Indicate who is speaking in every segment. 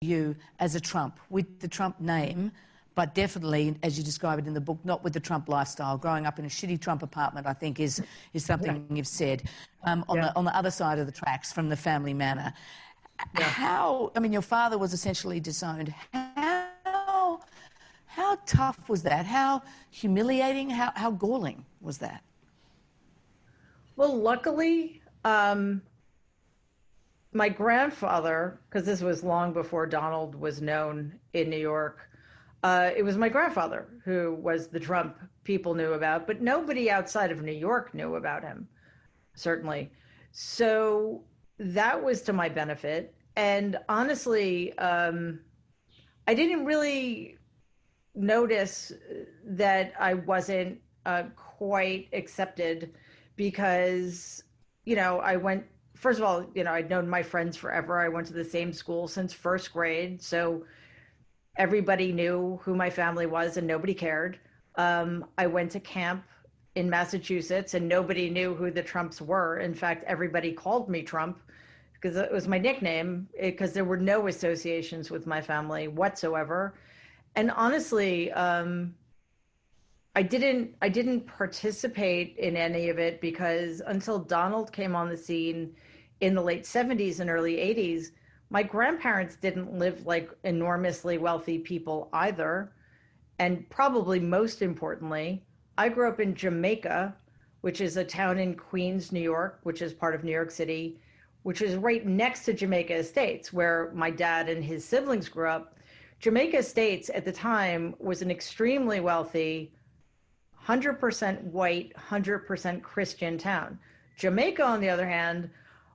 Speaker 1: you as a Trump, with the Trump name, but definitely, as you describe it in the book, not with the Trump lifestyle. Growing up in a shitty Trump apartment, I think, is something you've said. On the other side of the tracks from the family manor. How, I mean, your father was essentially disowned. How tough was that? How humiliating, how galling was that?
Speaker 2: Well, luckily, my grandfather, because this was long before Donald was known in New York, it was my grandfather who was the Trump people knew about, but nobody outside of New York knew about him, certainly. So that was to my benefit. And honestly, I didn't really notice that I wasn't quite accepted because, I went, first of all, I'd known my friends forever. I went to the same school since first grade. So everybody knew who my family was and nobody cared. I went to camp in Massachusetts and nobody knew who the Trumps were. In fact, everybody called me Trump because it was my nickname, because there were no associations with my family whatsoever. And honestly, I didn't participate in any of it because until Donald came on the scene in the late 70s and early 80s, my grandparents didn't live like enormously wealthy people either. And probably most importantly, I grew up in Jamaica, which is a town in Queens, New York, which is part of New York City, which is right next to Jamaica Estates, where my dad and his siblings grew up. Jamaica Estates at the time was an extremely wealthy, 100% white, 100% Christian town. Jamaica, on the other hand,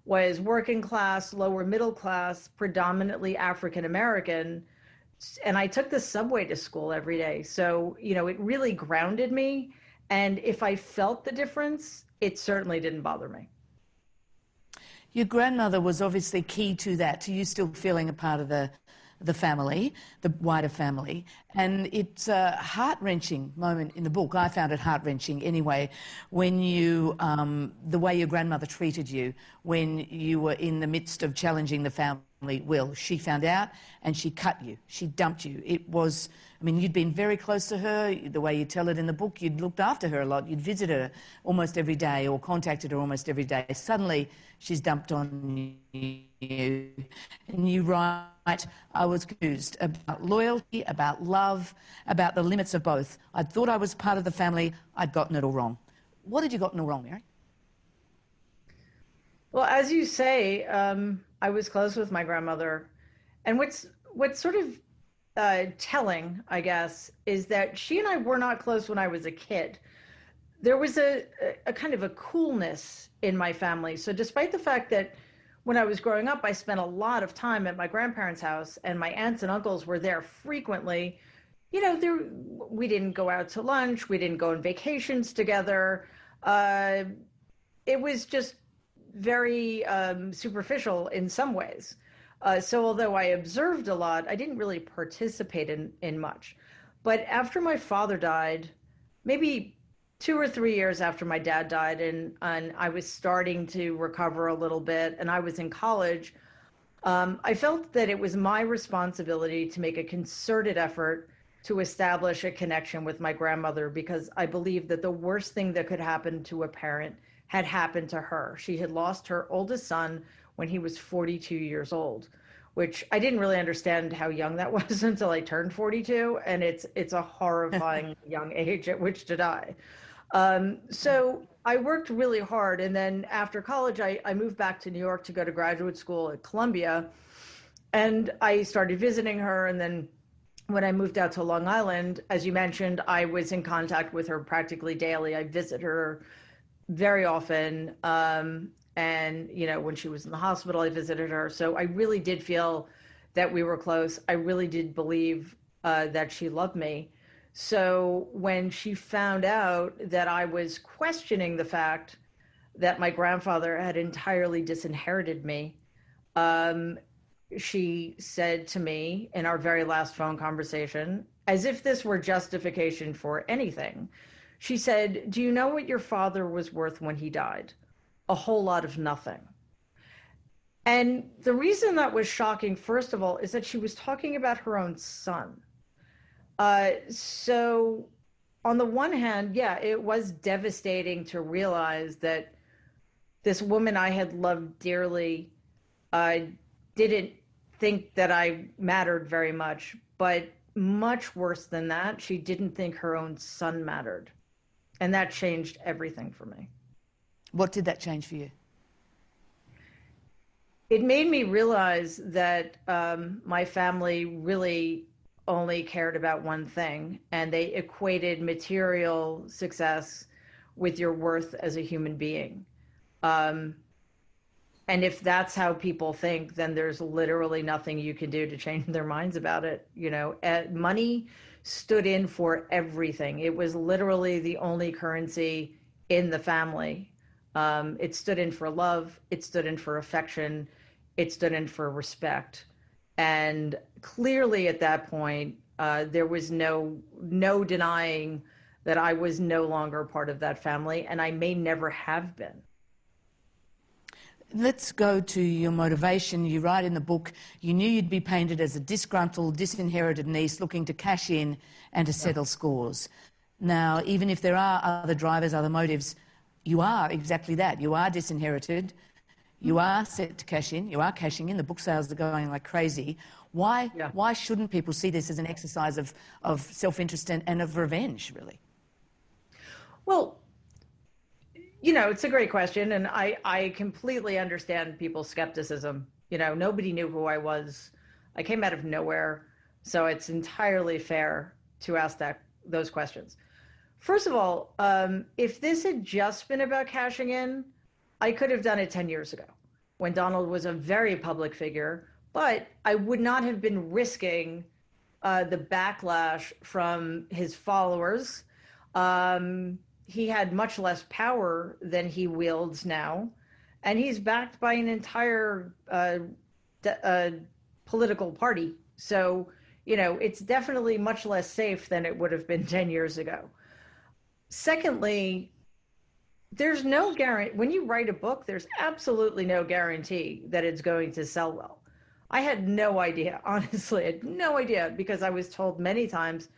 Speaker 2: was working class, lower middle class, predominantly African American. And I took the subway to school every day. So, it really grounded me. And if I felt the difference, it certainly didn't bother me.
Speaker 1: Your grandmother was obviously key to that, to you still feeling a part of the family, the wider family. And it's a heart-wrenching moment in the book. I found it heart-wrenching anyway, when you, the way your grandmother treated you when you were in the midst of challenging the family will. She found out and she cut you. She dumped you. It was, I mean, you'd been very close to her. The way you tell it in the book, you'd looked after her a lot. You'd visited her almost every day or contacted her almost every day. Suddenly, she's dumped on you. And you write, I was confused about loyalty, about love, about the limits of both. I thought I was part of the family. I'd gotten it all wrong. What had you gotten all wrong, Mary?
Speaker 2: Well, as you say, I was close with my grandmother. And what's sort of telling, I guess, is that she and I were not close when I was a kid. There was a kind of a coolness in my family. So despite the fact that when I was growing up, I spent a lot of time at my grandparents' house and my aunts and uncles were there frequently, we didn't go out to lunch. We didn't go on vacations together. It was just very superficial in some ways. So although I observed a lot, I didn't really participate in much. But after my father died, maybe 2 or 3 years after my dad died, and I was starting to recover a little bit, and I was in college, I felt that it was my responsibility to make a concerted effort to establish a connection with my grandmother, because I believed that the worst thing that could happen to a parent had happened to her. She had lost her oldest son when he was 42 years old, which I didn't really understand how young that was until I turned 42. And it's a horrifying young age at which to die. So I worked really hard. And then after college, I moved back to New York to go to graduate school at Columbia. And I started visiting her. And then when I moved out to Long Island, as you mentioned, I was in contact with her practically daily. I visit her very often. And, when she was in the hospital, I visited her. So I really did feel that we were close. I really did believe that she loved me. So when she found out that I was questioning the fact that my grandfather had entirely disinherited me, she said to me in our very last phone conversation, as if this were justification for anything, she said, "Do you know what your father was worth when he died? A whole lot of nothing." And the reason that was shocking, first of all, is that she was talking about her own son. So on the one hand, yeah, it was devastating to realize that this woman I had loved dearly didn't think that I mattered very much. But much worse than that, she didn't think her own son mattered. And that changed everything for me.
Speaker 1: What did that change for you?
Speaker 2: It made me realize that my family really only cared about one thing, and they equated material success with your worth as a human being. Um, and if that's how people think, then there's literally nothing you can do to change their minds about it. You know, money stood in for everything. It was literally the only currency in the family. It stood in for love. It stood in for affection. It stood in for respect. And clearly at that point, there was no denying that I was no longer part of that family, and I may never have been.
Speaker 1: Let's go to your motivation. You write in the book, you knew you'd be painted as a disgruntled, disinherited niece looking to cash in and to settle scores. Now, even if there are other drivers, other motives, you are exactly that. You are disinherited. You are set to cash in. You are cashing in. The book sales are going like crazy. Why shouldn't people see this as an exercise of self-interest and of revenge, really?
Speaker 2: Well, you know, it's a great question, and I completely understand people's skepticism. You know, nobody knew who I was. I came out of nowhere, so it's entirely fair to ask those questions. First of all, if this had just been about cashing in, I could have done it 10 years ago when Donald was a very public figure, but I would not have been risking the backlash from his followers. He had much less power than he wields now, and he's backed by an entire political party. So, you know, it's definitely much less safe than it would have been 10 years ago. Secondly, there's no guarantee. When you write a book, there's absolutely no guarantee that it's going to sell well. I had no idea, honestly. I had no idea, because I was told many times,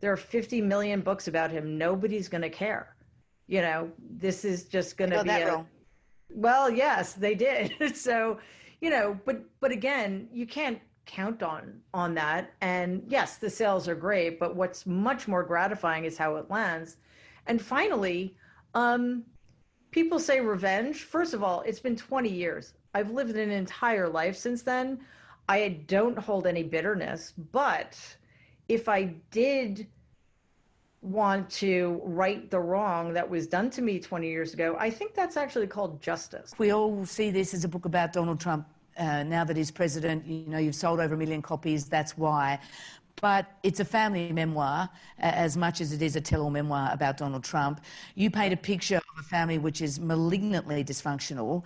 Speaker 2: there are 50 million books about him. Nobody's going to care. You know, this is just going to be
Speaker 1: wrong.
Speaker 2: Well, yes, they did. So, you know, but again, you can't count on that. And yes, the sales are great, but what's much more gratifying is how it lands. And finally, people say revenge. First of all, it's been 20 years. I've lived an entire life since then. I don't hold any bitterness, but if I did want to right the wrong that was done to me 20 years ago, I think that's actually called justice.
Speaker 1: We all see this as a book about Donald Trump. Now that he's president, you know, you've sold over 1 million copies, that's why. But it's a family memoir as much as it is a tell-all memoir about Donald Trump. You paint a picture of a family which is malignantly dysfunctional.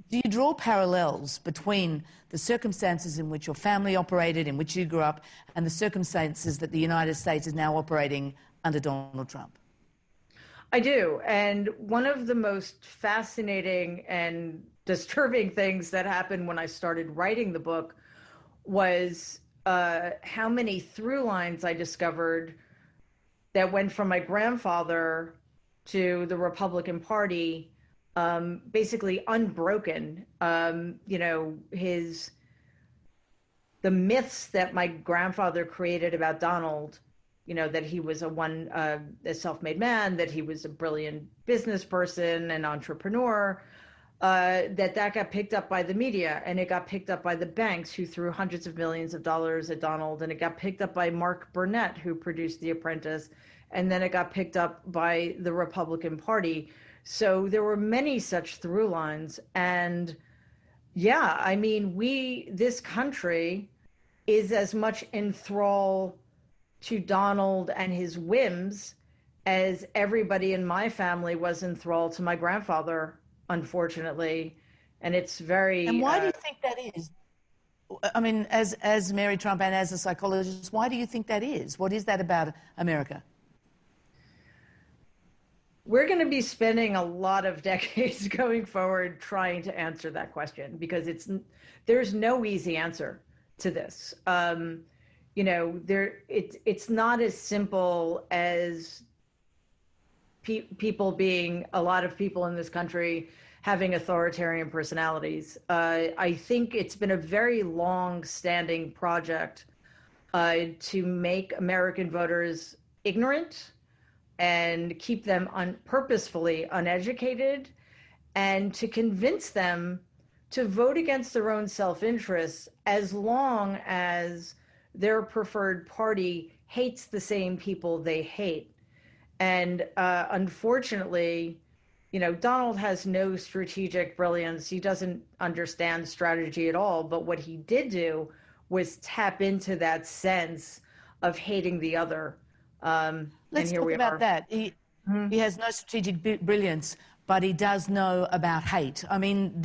Speaker 1: Do you draw parallels between the circumstances in which your family operated, in which you grew up, and the circumstances that the United States is now operating under Donald Trump?
Speaker 2: I do. And one of the most fascinating and disturbing things that happened when I started writing the book was how many through lines I discovered that went from my grandfather to the Republican Party, basically unbroken. You know, the myths that my grandfather created about Donald, you know, that he was a self-made man, that he was a brilliant business person, an entrepreneur, that got picked up by the media, and it got picked up by the banks who threw hundreds of millions of dollars at Donald, and it got picked up by Mark Burnett, who produced The Apprentice, and then it got picked up by the Republican Party. So there were many such through lines. And yeah, I mean, this country is as much in thrall to Donald and his whims as everybody in my family was in thrall to my grandfather, unfortunately. And it's very...
Speaker 1: And why do you think that is? I mean, as Mary Trump and as a psychologist, why do you think that is? What is that about America?
Speaker 2: We're going to be spending a lot of decades going forward trying to answer that question because there's no easy answer to this. It's not as simple as people being a lot of people in this country having authoritarian personalities. I think it's been a very long-standing project to make American voters ignorant and keep them purposefully uneducated, and to convince them to vote against their own self-interests as long as their preferred party hates the same people they hate. And unfortunately, Donald has no strategic brilliance. He doesn't understand strategy at all. But what he did do was tap into that sense of hating the other.
Speaker 1: Let's talk about that. He has no strategic brilliance, but he does know about hate. I mean,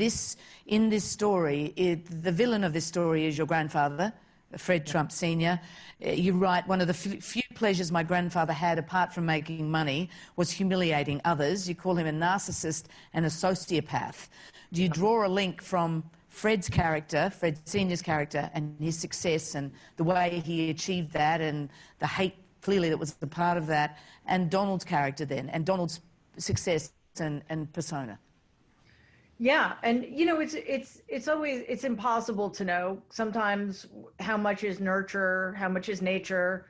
Speaker 1: in this story, the villain of this story is your grandfather, Fred Trump Sr. You write, one of the few pleasures my grandfather had, apart from making money, was humiliating others. You call him a narcissist and a sociopath. Do you draw a link from Fred's character, Fred Sr.'s character, and his success and the way he achieved that and the hate clearly that was a part of that, and Donald's character then, and Donald's success and persona?
Speaker 2: Yeah, and it's impossible to know sometimes how much is nurture, how much is nature.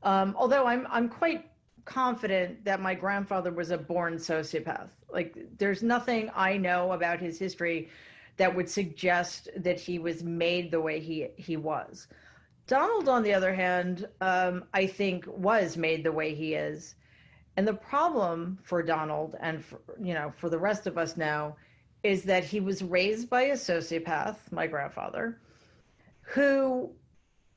Speaker 2: Although I'm quite confident that my grandfather was a born sociopath. Like, there's nothing I know about his history that would suggest that he was made the way he was. Donald, on the other hand, I think was made the way he is. And the problem for Donald and for the rest of us now is that he was raised by a sociopath, my grandfather, who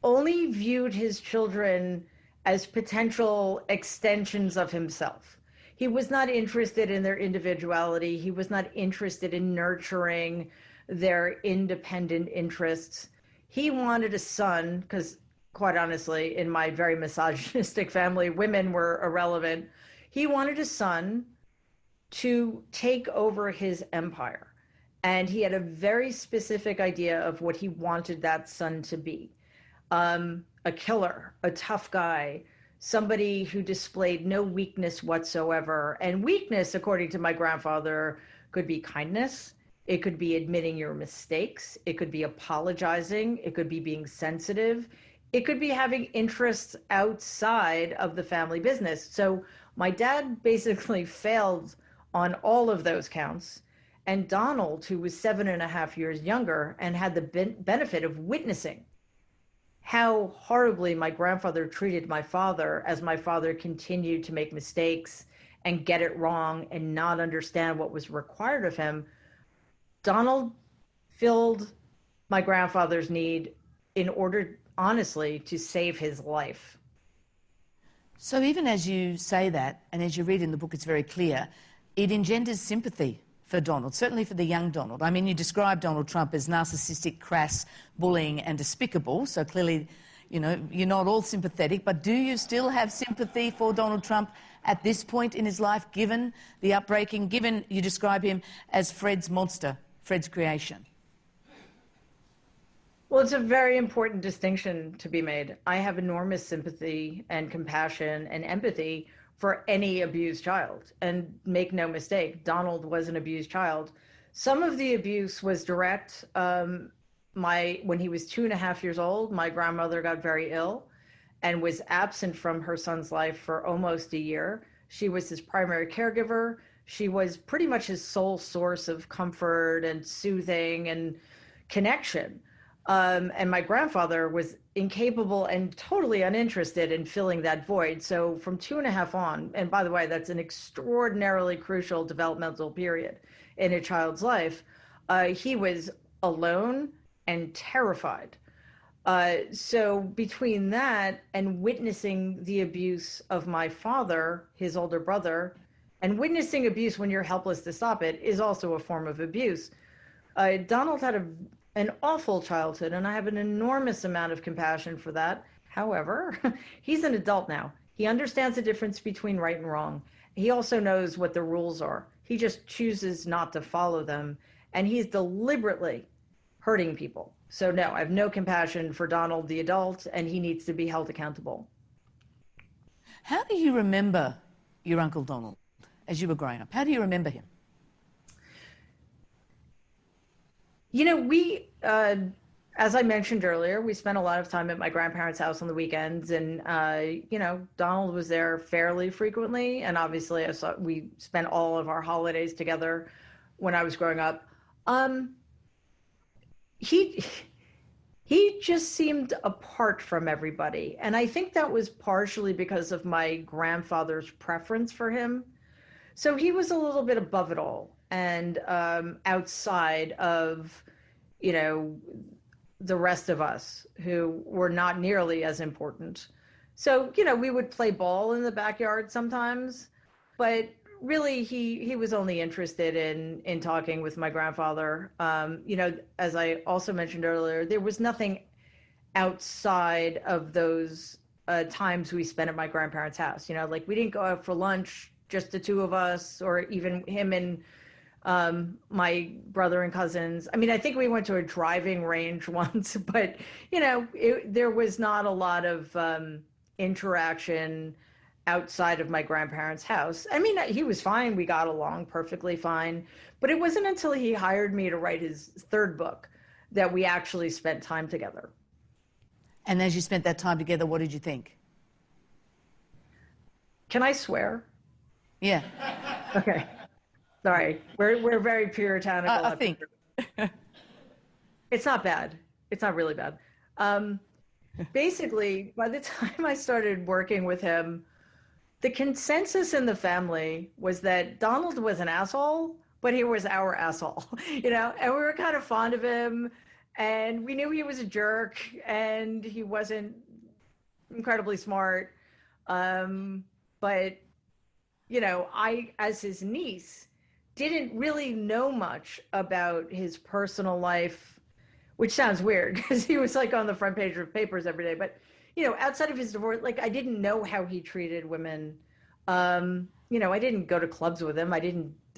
Speaker 2: only viewed his children as potential extensions of himself. He was not interested in their individuality. He was not interested in nurturing their independent interests. He wanted a son, because quite honestly, in my very misogynistic family, women were irrelevant. He wanted a son to take over his empire. And he had a very specific idea of what he wanted that son to be. A killer, a tough guy, somebody who displayed no weakness whatsoever. And weakness, according to my grandfather, could be kindness. It could be admitting your mistakes. It could be apologizing. It could be being sensitive. It could be having interests outside of the family business. So my dad basically failed on all of those counts. And Donald, who was 7.5 years younger and had the benefit of witnessing how horribly my grandfather treated my father as my father continued to make mistakes and get it wrong and not understand what was required of him, Donald filled my grandfather's need in order, honestly, to save his life.
Speaker 1: So even as you say that, and as you read in the book, it's very clear, it engenders sympathy for Donald, certainly for the young Donald. I mean, you describe Donald Trump as narcissistic, crass, bullying, and despicable, so clearly, you're not all sympathetic, but do you still have sympathy for Donald Trump at this point in his life, given the upbreaking, given you describe him as Fred's monster, Fred's creation?
Speaker 2: Well, it's a very important distinction to be made. I have enormous sympathy and compassion and empathy for any abused child. And make no mistake, Donald was an abused child. Some of the abuse was direct. When he was 2.5 years old, my grandmother got very ill and was absent from her son's life for almost a year. She was his primary caregiver. She was pretty much his sole source of comfort and soothing and connection. And my grandfather was incapable and totally uninterested in filling that void. So from 2.5 on, and by the way, that's an extraordinarily crucial developmental period in a child's life, he was alone and terrified. So between that and witnessing the abuse of my father, his older brother, and witnessing abuse when you're helpless to stop it is also a form of abuse. Donald had an awful childhood, and I have an enormous amount of compassion for that. However, he's an adult now. He understands the difference between right and wrong, he also knows what the rules are. He just chooses not to follow them, and he's deliberately hurting people. So no, I have no compassion for Donald the adult, and he needs to be held accountable.
Speaker 1: How do you remember your Uncle Donald as you were growing up? How do you remember him?
Speaker 2: You know, as I mentioned earlier, we spent a lot of time at my grandparents' house on the weekends, and you know, Donald was there fairly frequently, and obviously, we spent all of our holidays together when I was growing up. He he just seemed apart from everybody, and I think that was partially because of my grandfather's preference for him. So he was a little bit above it all, and outside of, you know, the rest of us who were not nearly as important. So, you know, we would play ball in the backyard sometimes, but really he was only interested in talking with my grandfather. You know, as I also mentioned earlier, there was nothing outside of those times we spent at my grandparents' house. You know, like we didn't go out for lunch, just the two of us, or even him and my brother and cousins. I mean, I think we went to a driving range once, but you know, there was not a lot of interaction outside of my grandparents' house. I mean, he was fine. We got along perfectly fine, but it wasn't until he hired me to write his third book that we actually spent time together.
Speaker 1: And as you spent that time together, what did you think?
Speaker 2: Can I swear?
Speaker 1: Yeah.
Speaker 2: Okay. Sorry, we're very puritanical.
Speaker 1: I think.
Speaker 2: It's not bad. It's not really bad. Basically, by the time I started working with him, the consensus in the family was that Donald was an asshole, but he was our asshole, you know, and we were kind of fond of him, and we knew he was a jerk, and he wasn't incredibly smart. But, you know, I, as his niece, didn't really know much about his personal life, which sounds weird because he was like on the front page of papers every day. But, you know, outside of his divorce, like I didn't know how he treated women. You know, I didn't go to clubs with him.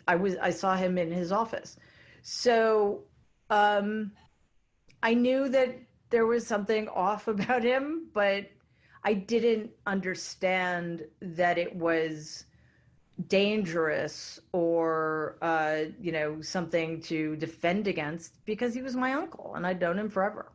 Speaker 2: I saw him in his office. So I knew that there was something off about him, but I didn't understand that it was dangerous or you know, something to defend against, because he was my uncle and I'd known him forever.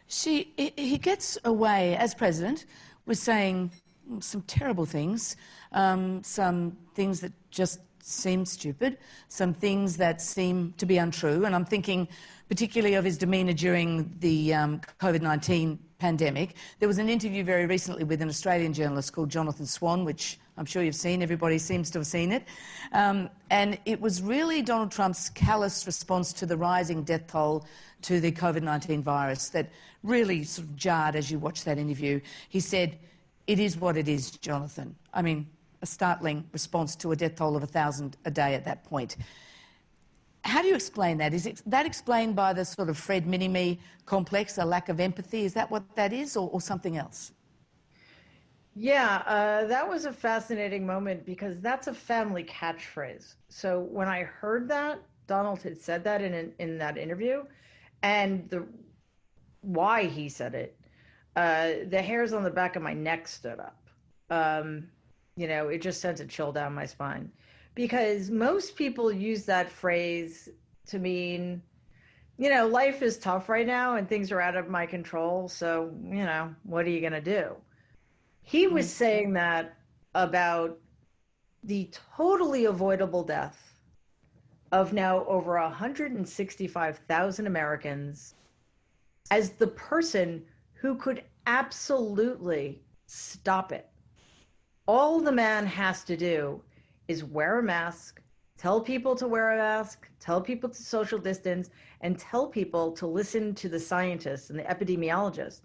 Speaker 1: He gets away as president with saying some terrible things, some things that just seem stupid, some things that seem to be untrue, and I'm thinking particularly of his demeanour during the COVID-19 pandemic. There was an interview very recently with an Australian journalist called Jonathan Swan, which I'm sure you've seen. Everybody seems to have seen it. And it was really Donald Trump's callous response to the rising death toll to the COVID-19 virus that really sort of jarred as you watched that interview. He said, "It is what it is, Jonathan." I mean, a startling response to a death toll of 1,000 a day at that point. How do you explain that? Is that explained by the sort of Fred Mini-Me complex, a lack of empathy? Is that what that is, or something else?
Speaker 2: Yeah, that was a fascinating moment because that's a family catchphrase. So when I heard that, Donald had said that in that interview, and why he said it, the hairs on the back of my neck stood up. You know, it just sent a chill down my spine, because most people use that phrase to mean, you know, life is tough right now and things are out of my control. So, you know, what are you going to do? He was saying that about the totally avoidable death of now over 165,000 Americans as the person who could absolutely stop it. All the man has to do is wear a mask, tell people to wear a mask, tell people to social distance, and tell people to listen to the scientists and the epidemiologists.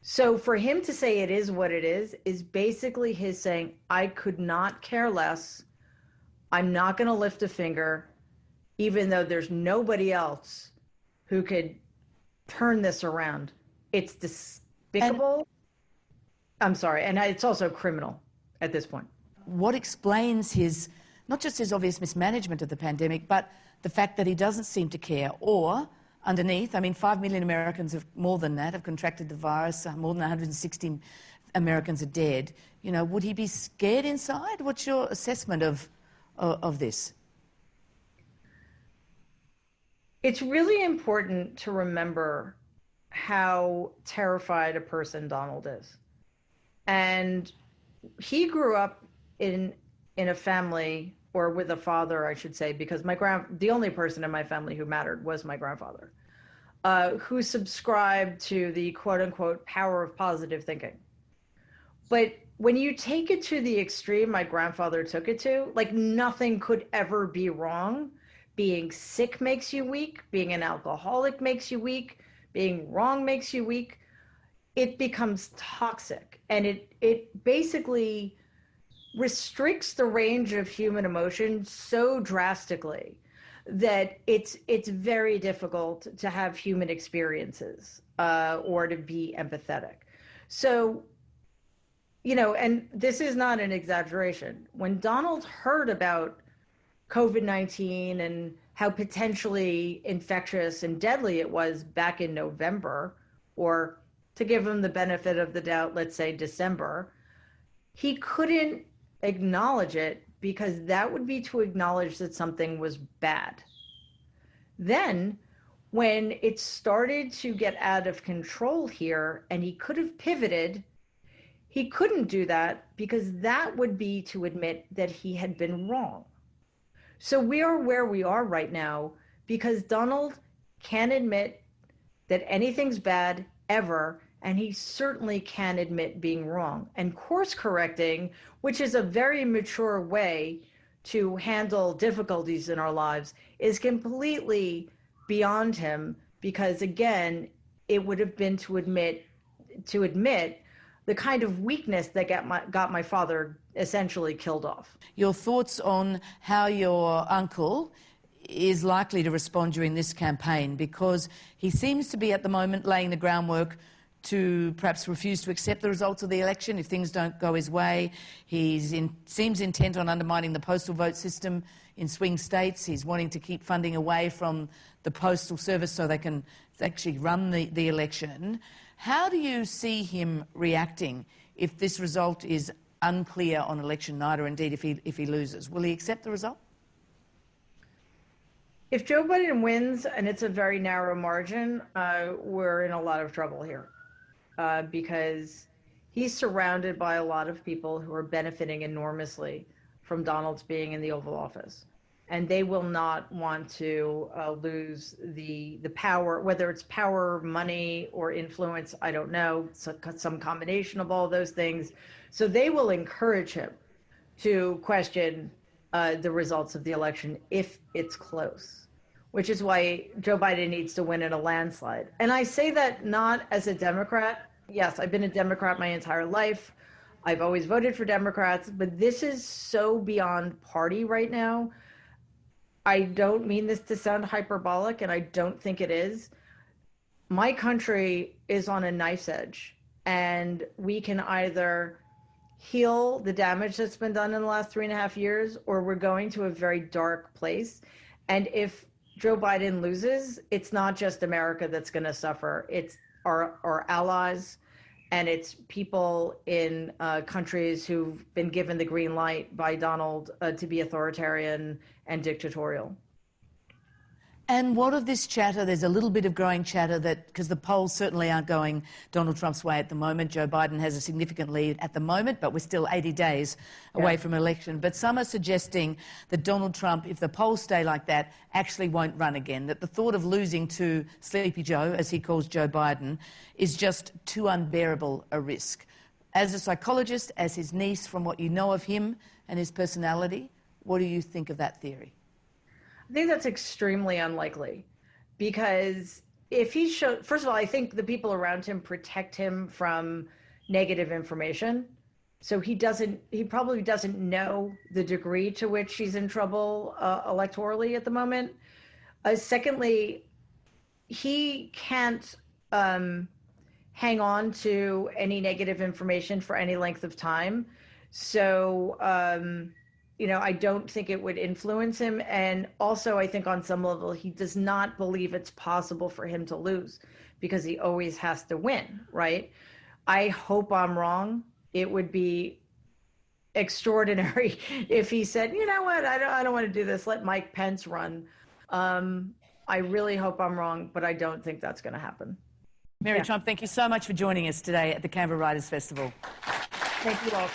Speaker 2: So for him to say it is what it is basically his saying, I could not care less. I'm not going to lift a finger, even though there's nobody else who could turn this around. It's despicable. I'm sorry. And it's also criminal at this point.
Speaker 1: what explains his, not just his obvious mismanagement of the pandemic, but the fact that he doesn't seem to care, or underneath, I mean, 5 million Americans, more than that, have contracted the virus, more than 160 Americans are dead. You know, would he be scared inside? What's your assessment of this?
Speaker 2: It's really important to remember how terrified a person Donald is. And he grew up in a family, or with a father, I should say, because the only person in my family who mattered was my grandfather, who subscribed to the quote unquote power of positive thinking. But when you take it to the extreme my grandfather took it to, like, nothing could ever be wrong. Being sick makes you weak. Being an alcoholic makes you weak. Being wrong makes you weak. It becomes toxic. And it basically restricts the range of human emotion so drastically that it's very difficult to have human experiences or to be empathetic. So, you know, and this is not an exaggeration. When Donald heard about COVID-19 and how potentially infectious and deadly it was back in November, or to give him the benefit of the doubt, let's say December, he couldn't acknowledge it because that would be to acknowledge that something was bad. Then, when it started to get out of control here and he could have pivoted, he couldn't do that because that would be to admit that he had been wrong. So we are where we are right now because Donald can't admit that anything's bad ever, and he certainly can admit being wrong. And course correcting, which is a very mature way to handle difficulties in our lives, is completely beyond him because, again, it would have been to admit the kind of weakness that got my father essentially killed off.
Speaker 1: Your thoughts on how your uncle is likely to respond during this campaign, because he seems to be at the moment laying the groundwork to perhaps refuse to accept the results of the election if things don't go his way. He seems intent on undermining the postal vote system in swing states. He's wanting to keep funding away from the postal service so they can actually run the election. How do you see him reacting if this result is unclear on election night, or indeed if he loses? Will he accept the result?
Speaker 2: If Joe Biden wins, and it's a very narrow margin, we're in a lot of trouble here because he's surrounded by a lot of people who are benefiting enormously from Donald's being in the Oval Office. And they will not want to lose the power, whether it's power, money, or influence, I don't know, some combination of all those things. So they will encourage him to question the results of the election if it's close, which is why Joe Biden needs to win in a landslide. And I say that not as a Democrat. Yes, I've been a Democrat my entire life. I've always voted for Democrats, but this is so beyond party right now. I don't mean this to sound hyperbolic, and I don't think it is. My country is on a knife's edge, and we can either heal the damage that's been done in the last 3.5 years, or we're going to a very dark place. And if Joe Biden loses, it's not just America that's going to suffer. It's our allies, and it's people in countries who've been given the green light by Donald to be authoritarian and dictatorial.
Speaker 1: And what of this chatter? There's a little bit of growing chatter that, because the polls certainly aren't going Donald Trump's way at the moment. Joe Biden has a significant lead at the moment, but we're still 80 days away from election. But some are suggesting that Donald Trump, if the polls stay like that, actually won't run again, that the thought of losing to Sleepy Joe, as he calls Joe Biden, is just too unbearable a risk. As a psychologist, as his niece, from what you know of him and his personality, what do you think of that theory?
Speaker 2: I think that's extremely unlikely because if he showed, first of all, I think the people around him protect him from negative information. So he probably doesn't know the degree to which he's in trouble electorally at the moment. Secondly, he can't hang on to any negative information for any length of time. So, I don't think it would influence him. And also, I think on some level, he does not believe it's possible for him to lose because he always has to win, right? I hope I'm wrong. It would be extraordinary if he said, you know what, I don't want to do this. Let Mike Pence run. I really hope I'm wrong, but I don't think that's going to happen.
Speaker 1: Mary Trump, thank you so much for joining us today at the Canberra Writers' Festival.
Speaker 2: Thank you all.